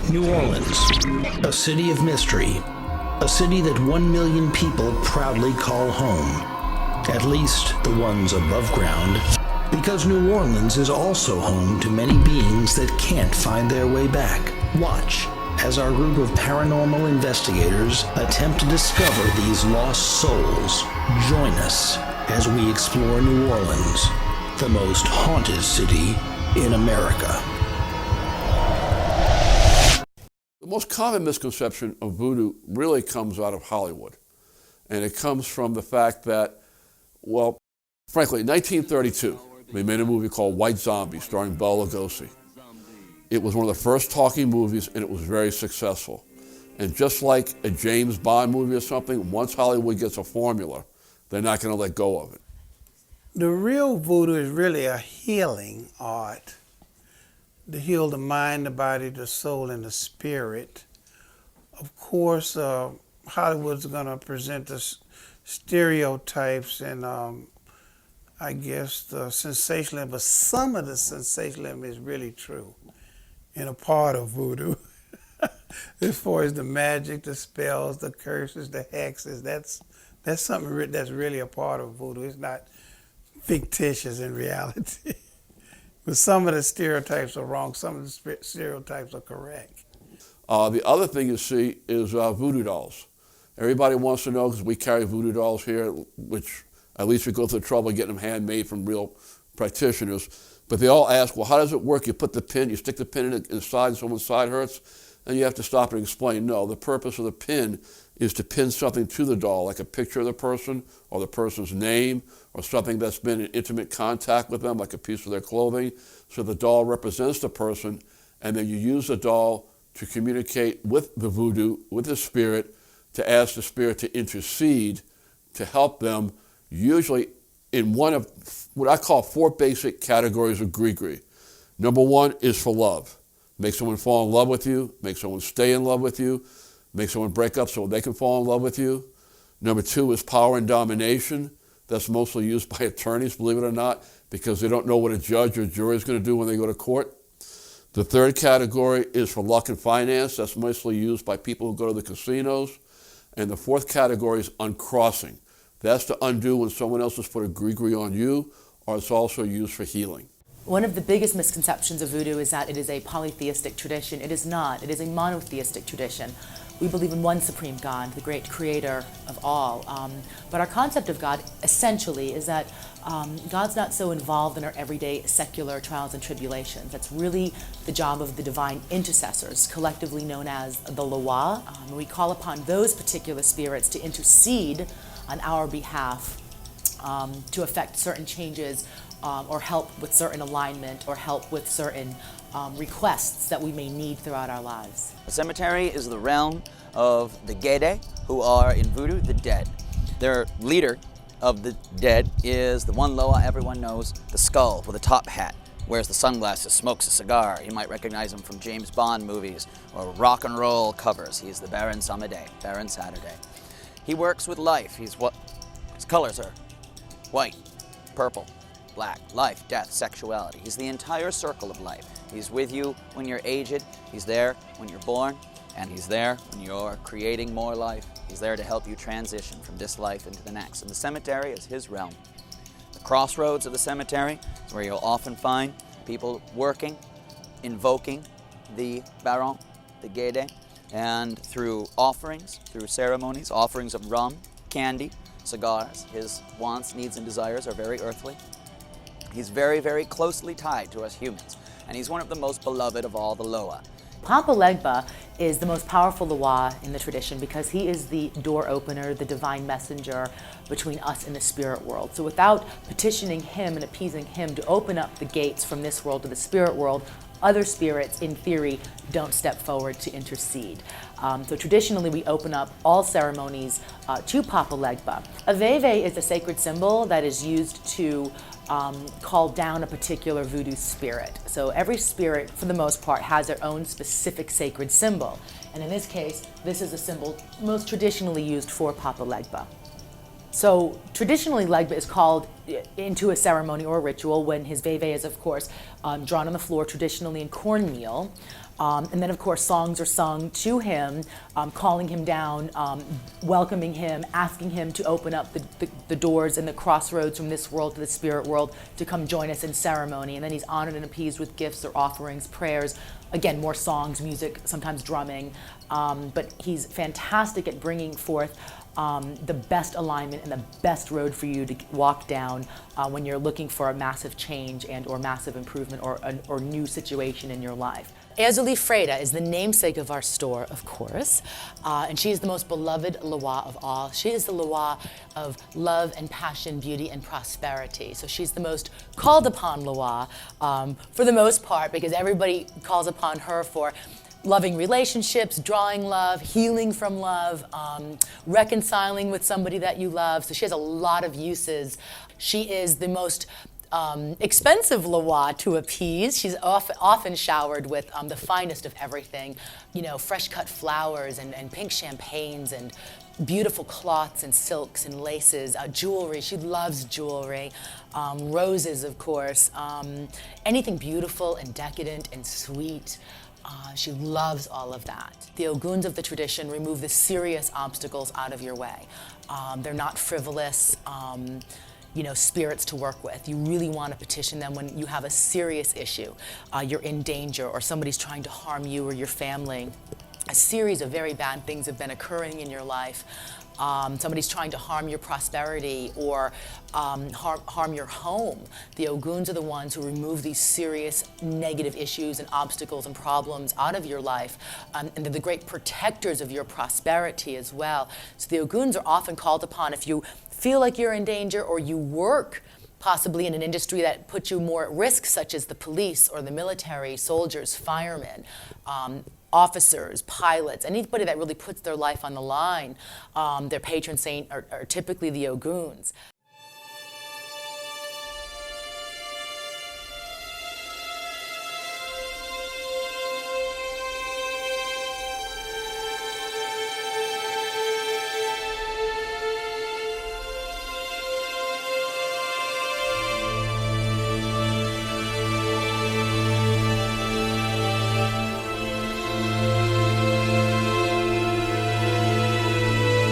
New Orleans, a city of mystery, a city that 1 million people proudly call home, at least the ones above ground, because New Orleans is also home to many beings that can't find their way back. Watch as our group of paranormal investigators attempt to discover these lost souls. Join us as we explore New Orleans, the most haunted city in America. The most common misconception of voodoo really comes out of Hollywood. And it comes from the fact that, well, frankly, in 1932, they made a movie called White Zombie starring Bela Lugosi. It was one of the first talking movies, and it was very successful. And just like a James Bond movie or something, once Hollywood gets a formula, they're not going to let go of it. The real voodoo is really a healing art to heal the mind, the body, the soul, and the spirit. Of course, Hollywood's going to present the stereotypes and I guess the sensationalism, but some of the sensationalism is really true and a part of voodoo. As far as the magic, the spells, the curses, the hexes, that's something that's really a part of voodoo. It's not fictitious in reality. But some of the stereotypes are wrong, some of the stereotypes are correct. The other thing you see is voodoo dolls. Everybody wants to know, because we carry voodoo dolls here, which at least we go through the trouble of getting them handmade from real practitioners. But they all ask, well, how does it work? You put the pin, you stick the pin in the side, and someone's side hurts, and you have to stop and explain. No, the purpose of the pin is to pin something to the doll, like a picture of the person, or the person's name, or something that's been in intimate contact with them, like a piece of their clothing. So the doll represents the person, and then you use the doll to communicate with the voodoo, with the spirit, to ask the spirit to intercede, to help them, usually in one of what I call 4 basic categories of gree-gree. Number 1 is for love. Make someone fall in love with you, make someone stay in love with you, make someone break up so they can fall in love with you. Number 2 is power and domination. That's mostly used by attorneys, believe it or not, because they don't know what a judge or jury is going to do when they go to court. The 3rd category is for luck and finance. That's mostly used by people who go to the casinos. And the 4th category is uncrossing. That's to undo when someone else has put a gree-gree on you, or it's also used for healing. One of the biggest misconceptions of voodoo is that it is a polytheistic tradition. It is not. It is a monotheistic tradition. We believe in one supreme God, the great creator of all. But our concept of God, essentially, is that God's not so involved in our everyday secular trials and tribulations. That's really the job of the divine intercessors, collectively known as the Loa. We call upon those particular spirits to intercede on our behalf to effect certain changes or help with certain alignment or help with certain requests that we may need throughout our lives. The cemetery is the realm of the Gede, who are in voodoo the dead. Their leader of the dead is the one Loa everyone knows, the skull with a top hat, wears the sunglasses, smokes a cigar. You might recognize him from James Bond movies or rock and roll covers. He's the Baron Samedi, Baron Saturday. He works with life. His colors are white, purple, black, life, death, sexuality. He's the entire circle of life. He's with you when you're aged, he's there when you're born, and he's there when you're creating more life. He's there to help you transition from this life into the next. And the cemetery is his realm. The crossroads of the cemetery is where you'll often find people working, invoking the Baron, the Gede, and through offerings, through ceremonies, offerings of rum, candy, cigars. His wants, needs, and desires are very earthly. He's very, very closely tied to us humans, and he's one of the most beloved of all the Loa. Papa Legba is the most powerful Loa in the tradition because he is the door opener, the divine messenger between us and the spirit world. So without petitioning him and appeasing him to open up the gates from this world to the spirit world, other spirits, in theory, don't step forward to intercede. So traditionally, we open up all ceremonies to Papa Legba. A veve is a sacred symbol that is used to call down a particular voodoo spirit. So every spirit, for the most part, has their own specific sacred symbol. And in this case, this is a symbol most traditionally used for Papa Legba. So traditionally, Legba is called into a ceremony or a ritual when his veve is, of course, drawn on the floor, traditionally in cornmeal. And then, of course, songs are sung to him, calling him down, welcoming him, asking him to open up the doors and the crossroads from this world to the spirit world to come join us in ceremony. And then he's honored and appeased with gifts or offerings, prayers. Again, more songs, music, sometimes drumming. But he's fantastic at bringing forth the best alignment and the best road for you to walk down when you're looking for a massive change and or massive improvement or new situation in your life. Azuli Freda is the namesake of our store, of course, and she is the most beloved Loa of all. She is the Loa of love and passion, beauty and prosperity. So she's the most called upon Loa for the most part, because everybody calls upon her for loving relationships, drawing love, healing from love, reconciling with somebody that you love. So she has a lot of uses. She is the most expensive Loa to appease. She's often showered with the finest of everything, you know, fresh cut flowers and pink champagnes and beautiful cloths and silks and laces, jewelry. She loves jewelry, roses, of course, anything beautiful and decadent and sweet. She loves all of that. The Oguns of the tradition remove the serious obstacles out of your way. They're not frivolous, you know, spirits to work with. You really want to petition them when you have a serious issue. You're in danger or somebody's trying to harm you or your family. A series of very bad things have been occurring in your life. Somebody's trying to harm your prosperity or harm your home. The Oguns are the ones who remove these serious negative issues and obstacles and problems out of your life. And they're the great protectors of your prosperity as well. So the Oguns are often called upon if you feel like you're in danger or you work possibly in an industry that puts you more at risk, such as the police or the military, soldiers, firemen, officers, pilots, anybody that really puts their life on the line. Their patron saint are typically the Oguns.